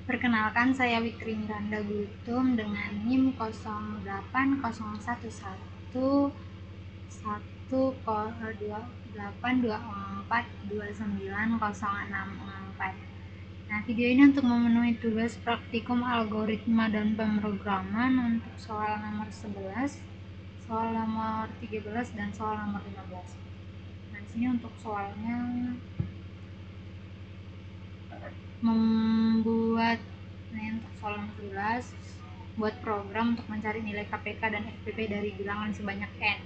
Perkenalkan, saya Witri Miranda Gultum dengan NIM 0801128284290664. Nah, video ini untuk memenuhi tugas praktikum algoritma dan pemrograman untuk soal nomor 11, soal nomor 13, dan soal nomor 15. Nah, di sini untuk soalnya membuat untuk soal nomor 11, buat program untuk mencari nilai KPK dan FPP dari bilangan sebanyak n.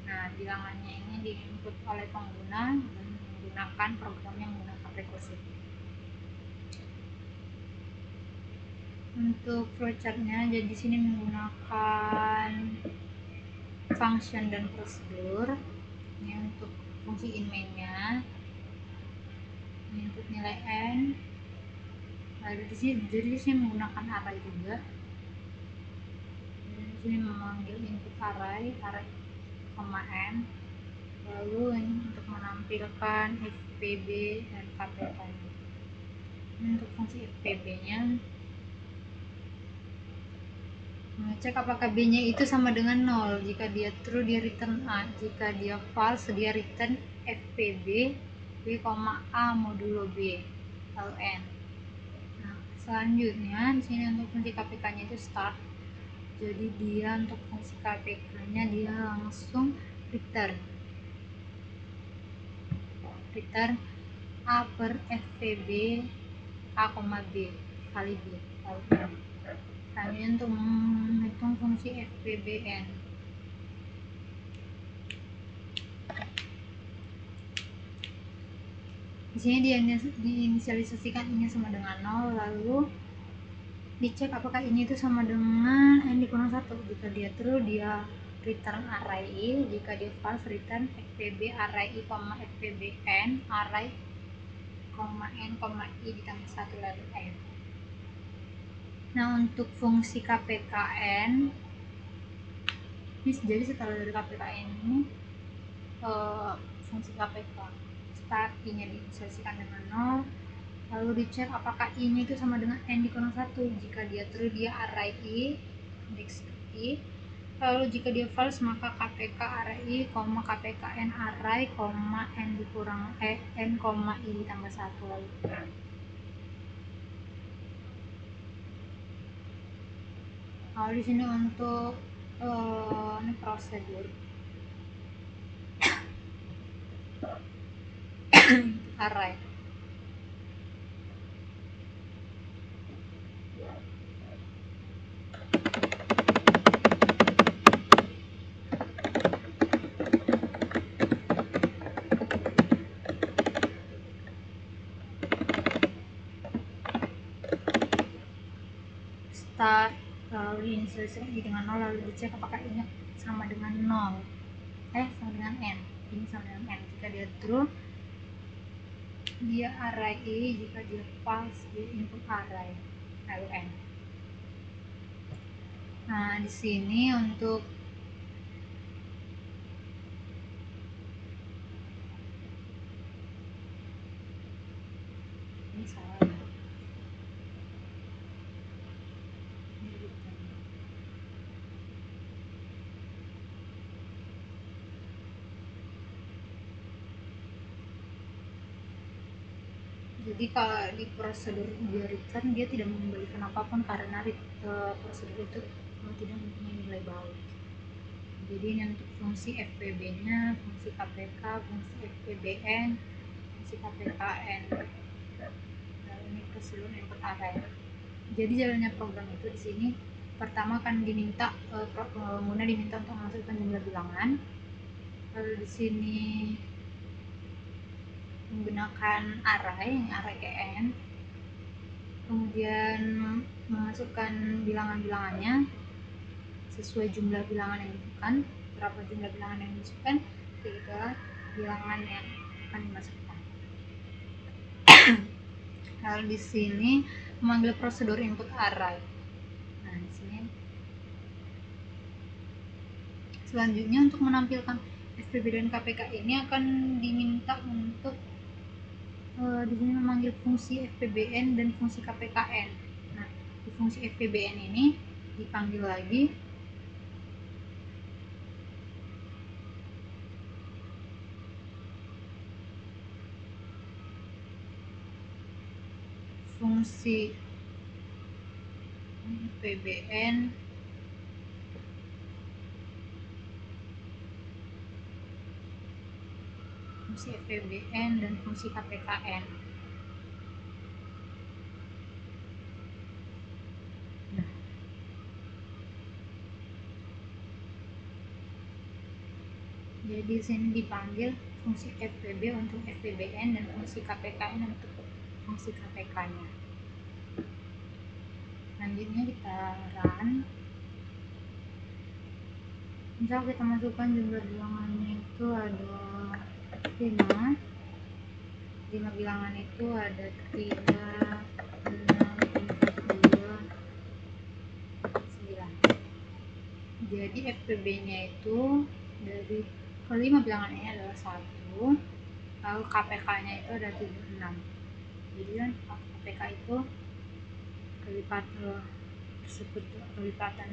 Nah, bilangannya ini diinput oleh pengguna dan menggunakan program yang menggunakan rekursif. Untuk flowchartnya, jadi sini menggunakan function dan prosedur. Ini untuk fungsi in main-nya, ini untuk nilai n. Lalu jadi di sini menggunakan array juga. Di sini memanggil input array n. Lalu ini untuk menampilkan FPB dan KPK. Ini untuk fungsi FPB-nya, mengecek apakah B-nya itu sama dengan 0. Jika dia true, dia return A. Jika dia false, dia return FPB B, A modulo B, lalu N. Nah, selanjutnya di sini untuk fungsi KPK-nya itu start. Jadi dia untuk fungsi KPK-nya dia langsung return A per FPB A, B kali B, lalu N. Selanjutnya untuk menghitung fungsi FPBN. Di sini diinisialisasikan ini sama dengan 0, lalu dicek apakah ini itu sama dengan n dikurang 1. Jika dia true, dia return array i. Jika dia false, return FPB array i, FPBN array, n, i ditambah 1 lalu n. Nah, untuk fungsi KPKN ini, jadi setelah dari KPKN ini fungsi KPK start i-nya diinisialisasikan dengan 0, lalu dicek apakah i-nya itu sama dengan n dikurang 1. Jika dia true, dia array i, indeks i. Lalu jika dia false, maka KPK array i, KPKN array, n dikurang n, i ditambah 1 lalu. Lalu di sini untuk ini prosedur array. Start, lalu diinisialisasikan dengan 0, lalu dicek apakah ini sama dengan 0, sama dengan n. Ini sama dengan n. Jika dia true, dia array i. Jika dia false, dia input array lalu n. Nah, di sini untuk ini salah ya. Jadi kalau di prosedur dia return, dia tidak memberikan apapun karena prosedur itu tidak mempunyai nilai baut. Jadi ini untuk fungsi FPB-nya, fungsi KPK, fungsi FPBN, fungsi KPKN. Nah, ini prosedur input array. Jadi jalannya program itu di sini pertama kan diminta pengguna diminta untuk memasukkan jumlah bilangan. Lalu di sini menggunakan array n, kemudian memasukkan bilangan-bilangannya sesuai jumlah bilangan yang dimasukkan. Berapa jumlah bilangan yang dimasukkan, ketika bilangan yang akan dimasukkan. Lalu di sini memanggil prosedur input array. Nah, di sini selanjutnya untuk menampilkan FPB dan KPK ini akan diminta untuk di sini memanggil fungsi FPBN dan fungsi KPKN. di fungsi FPBN ini dipanggil lagi fungsi FPBN dan fungsi KPKN. Nah, jadi di sini dipanggil fungsi FPB untuk FPBN dan fungsi KPKN untuk fungsi KPK-nya. Selanjutnya kita run. Misal kita masukkan jumlah bilangannya itu ada 5 bilangan itu ada 3, 6, 4, 2, 9. Jadi FPB nya itu dari kelima bilangan ini adalah 1, lalu KPK nya itu ada 36. Jadi kan KPK itu kelipatan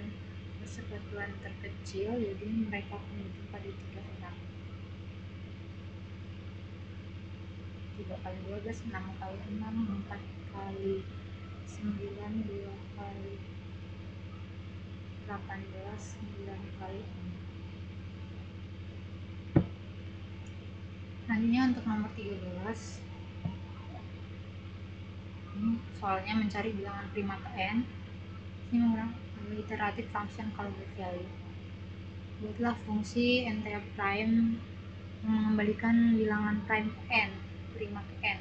persekutuan terkecil, jadi mereka kumpulkan pada 36. 3 kali 12, 6 kali 6, 4 kali 9, 2 kali 18, 9 kali 6. Selanjutnya untuk nomor 13, ini soalnya mencari bilangan prima ke n. Ini menggunakan iterative function call by value. Buatlah fungsi NTA prime mengembalikan bilangan prime ke n, prima ke n.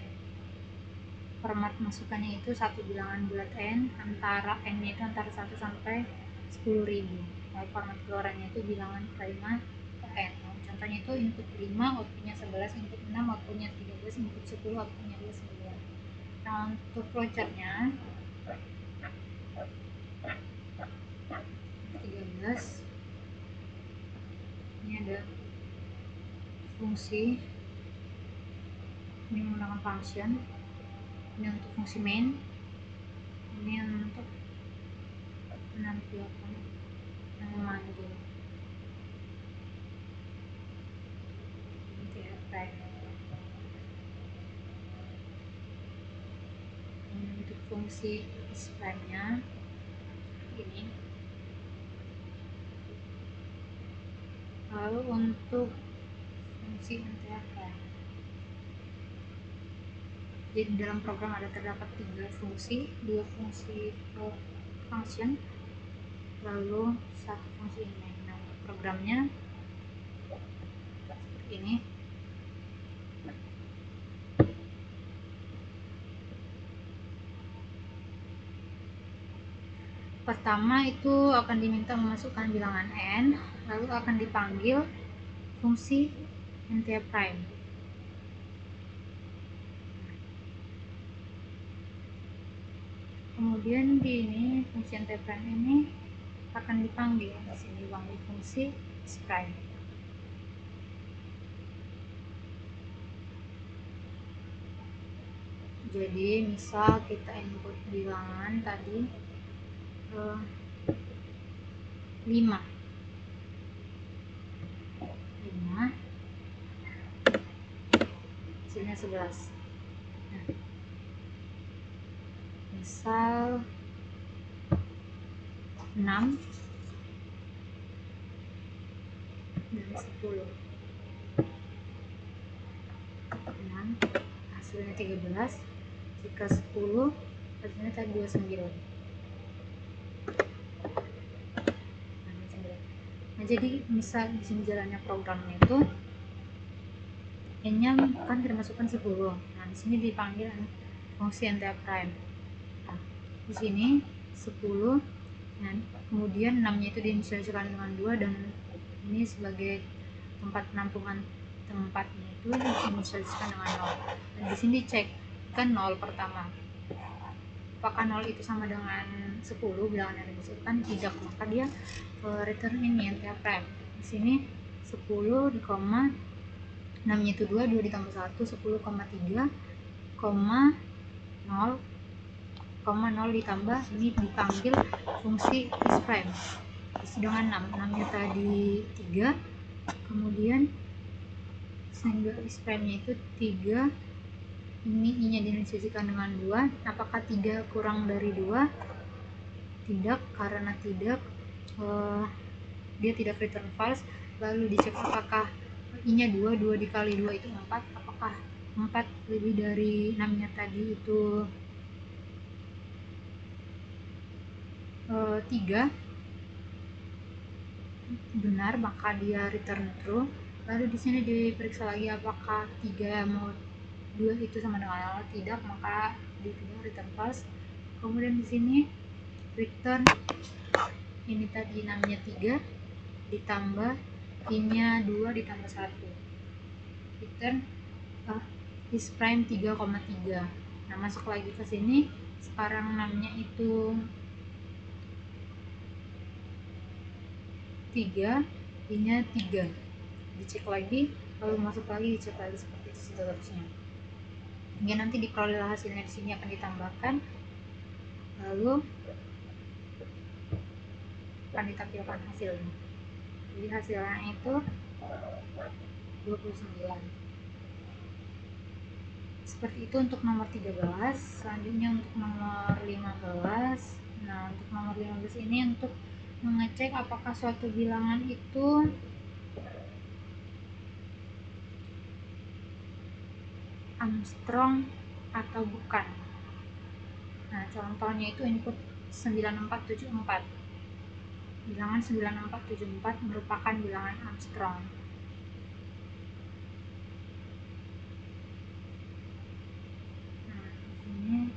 Format masukannya itu satu bilangan bulat n, antara n-nya itu antara 1 sampai 10.000. Lalu format keluarannya itu bilangan prima ke n. Nah, contohnya itu input 5, outputnya 11, input 6, outputnya 13, input 10, outputnya 29. Nah, untuk flowchartnya 13, ini ada fungsi, ini menggunakan function, ini untuk fungsi main, ini untuk menampilkan yang memanggil NTA prime. Ini untuk fungsi prime nya ini. Lalu untuk fungsi NTA prime, jadi dalam program ada terdapat 3 fungsi, 2 fungsi function, lalu 1 fungsi main. Nah, untuk programnya seperti ini. Pertama itu akan diminta memasukkan bilangan n, lalu akan dipanggil fungsi NTA prime. Kemudian di ini fungsi NTA prime ini akan dipanggil di sini dipanggil fungsi prime. Jadi misal kita input bilangan tadi 5, hasilnya 11. Nah, misal 6 dan 10. 6 hasilnya 13, jika 10 hasilnya tadi 29. Nah, jadi misal di sini jalannya programnya itu n-nya kan kita masukkan 10. Nah, di sini dipanggil fungsi NTA prime. Nah, di sini 10, nah, kemudian 6-nya itu diinisialisasikan dengan 2, dan ini sebagai tempat penampungan tempatnya itu diinisialisasikan dengan 0. Dan di sini dicek kan 0 pertama. Apakah 0 itu sama dengan 10 bilangan yang dimasukkan? Tidak, maka dia return ini NTA prime. Di sini 10 di koma 6 itu 2 ditambah 1, 10,3, 0, 0 ditambah ini dipanggil fungsi is prime dengan 6 nya tadi 3, kemudian sehingga is prime nya itu 3, ini i nya dinegasikan dengan 2. Apakah 3 kurang dari 2? Tidak, karena tidak, dia tidak return false. Lalu dicek apakah i nya 2 dikali 2 itu 4, apakah 4 lebih dari 6 nya tadi itu 3, benar, maka dia return true. Lalu di sini diperiksa lagi apakah 3 mau 2 itu sama dengan 0, tidak, maka dia tidak return false. Kemudian di sini return ini tadi 6 nya 3 ditambah i nya 2 ditambah 1, return is prime 3,3. Nah, masuk lagi ke sini, sekarang 6 nya itu 3, i nya 3, dicek lagi, lalu masuk lagi, dicek lagi, seperti itu seterusnya. Hingga nanti diperoleh hasilnya di sini akan ditambahkan, lalu akan ditampilkan hasilnya. Jadi hasilnya itu 29. Seperti itu untuk nomor 13. Selanjutnya untuk nomor 15. Nah, untuk nomor 15 ini untuk mengecek apakah suatu bilangan itu Armstrong atau bukan. Nah, contohnya itu input 9474. Bilangan 9474 merupakan bilangan Armstrong. Nah, di sini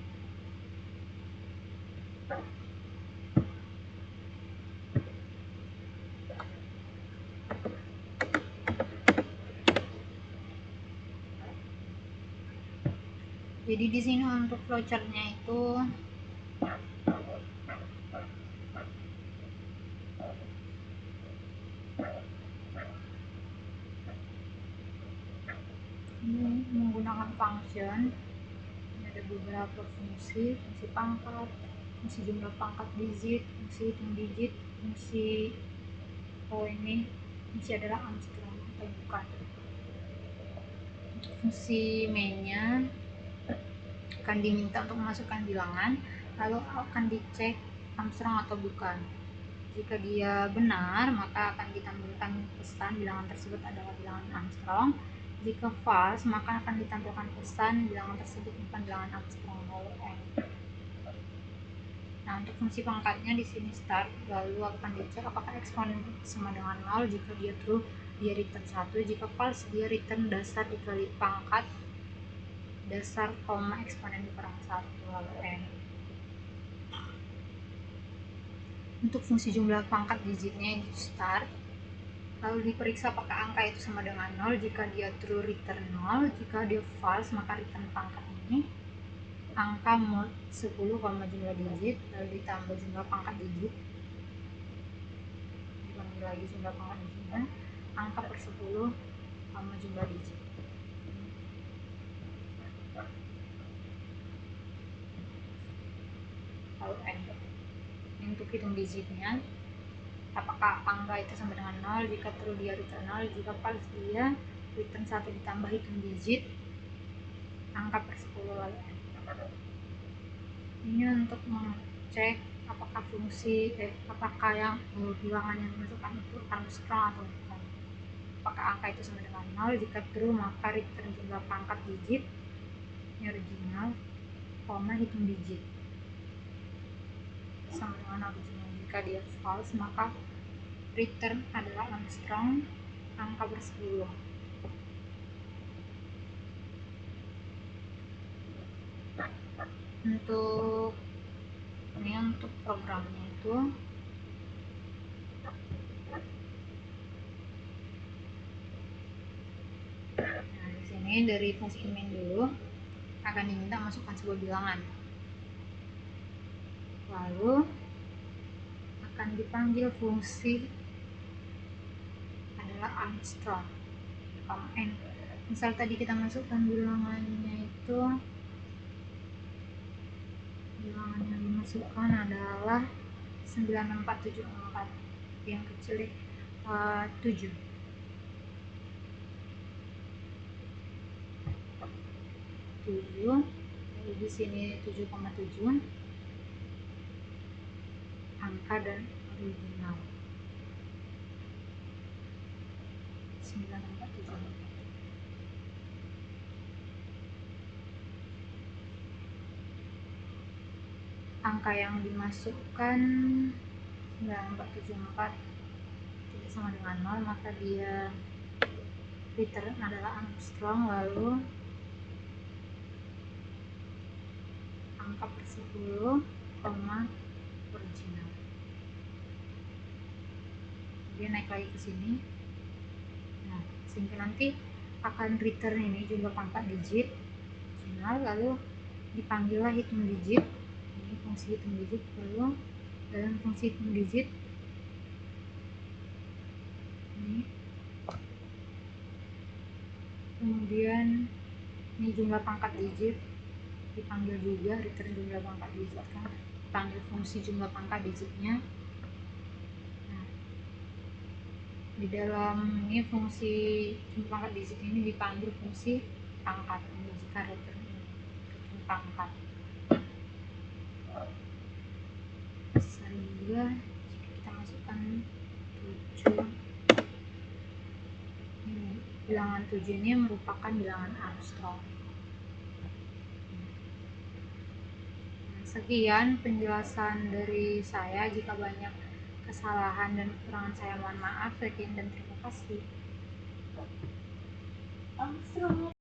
jadi di sini untuk flowchart-nya itu ini menggunakan function. Ini ada beberapa fungsi pangkat, fungsi jumlah pangkat digit, fungsi hitung digit, fungsi ini fungsi adalah Armstrong atau bukan. Untuk fungsi main-nya akan diminta untuk memasukkan bilangan, lalu akan dicek Armstrong atau bukan. Jika dia benar, maka akan ditampilkan pesan bilangan tersebut adalah bilangan Armstrong. Jika false, maka akan ditampilkan pesan bilangan tersebut bukan bilangan Armstrong. Lalu N. Nah, untuk fungsi pangkatnya di sini start, lalu akan dicek apakah eksponen sama dengan 0. Jika dia true, dia return 1. Jika false, dia return dasar dikali pangkat dasar, eksponen dikurang 1, lalu N. Untuk fungsi jumlah pangkat digitnya itu start, lalu diperiksa apakah angka itu sama dengan 0. Jika dia true, return 0. Jika dia false, maka return pangkat ini angka mod 10, jumlah digit, lalu ditambah jumlah pangkat digit, dipanggil lagi jumlah pangkat digitnya, angka per 10, jumlah digit. Lalu N. Untuk hitung digitnya, apakah angka itu sama dengan 0. Jika true, dia return 0. Jika false, dia return 1 ditambah hitung digit, angka per 10, lalu N. Ini untuk mengecek apakah apakah yang bilangan yang dimasukkan itu Armstrong atau bukan. Apakah angka itu sama dengan 0. Jika true, maka return jumlah pangkat digit yang original, hitung digit sama dengan original. Jika dia false, maka return adalah Armstrong, angka per 10. Untuk programnya itu di sini dari fungsi main dulu akan diminta masukkan sebuah bilangan, lalu akan dipanggil fungsi adalah Armstrong, N. Misal tadi kita masukkan bilangannya itu bilangan yang dimasukkan adalah 94704, yang kecil 7. Jadi di sini 7,7 angka dan original 947. Angka yang dimasukkan 9474 tidak sama dengan 0, maka dia return adalah Armstrong, lalu angka per 10, original. Dia naik lagi ke sini. Nah, sehingga nanti akan return ini jumlah pangkat digit original, lalu dipanggillah hitung digit. Ini fungsi hitung digit, lalu dalam fungsi hitung digit ini, kemudian ini jumlah pangkat digit dipanggil juga, return jumlah pangkat digit kan, dipanggil fungsi jumlah pangkat digitnya. Nah, di dalam ini fungsi jumlah pangkat digit ini dipanggil fungsi pangkat ini jika return pangkat. Sehingga jika kita masukkan 7, ini bilangan 7 ini merupakan bilangan Armstrong. Sekian penjelasan dari saya. Jika banyak kesalahan dan kekurangan saya mohon maaf. Sekian dan terima kasih.